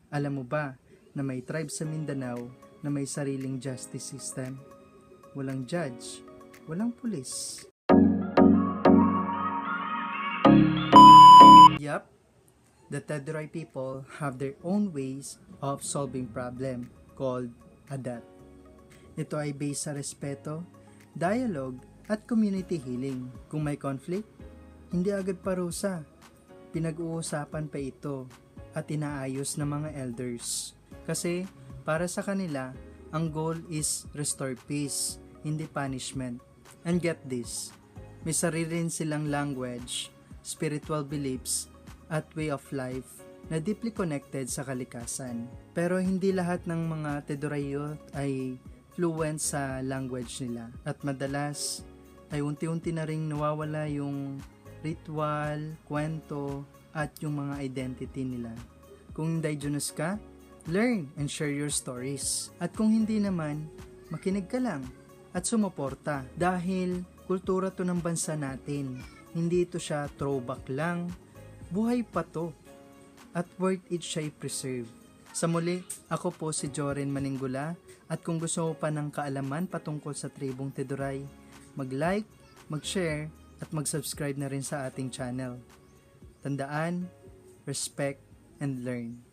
Alam mo ba na may tribe sa Mindanao na may sariling justice system? Walang judge, walang pulis. Yup, the Teduray people have their own ways of solving problem called adat. Ito ay based sa respeto, dialogue, at community healing. Kung may conflict, hindi agad parusa. Pinag-uusapan pa ito at inaayos ng mga elders. Kasi para sa kanila, ang goal is restore peace, hindi punishment. And get this, may sarili rin silang language, spiritual beliefs, at way of life na deeply connected sa kalikasan. Pero hindi lahat ng mga Teduray youth ay fluent sa language nila. At madalas ay unti-unti na ring nawawala yung ritual, kwento, at yung mga identity nila. Kung indigenous ka, learn and share your stories. At kung hindi naman, makinig ka lang at sumuporta. Dahil kultura to ng bansa natin. Hindi ito siya throwback lang. Buhay pa to. At worth it siya i-preserve. Sa muli, ako po si Joren Maningula. At kung gusto mo pa ng kaalaman patungkol sa tribong Teduray, mag-like, mag-share, at mag-subscribe na rin sa ating channel. Tandaan, respect, and learn.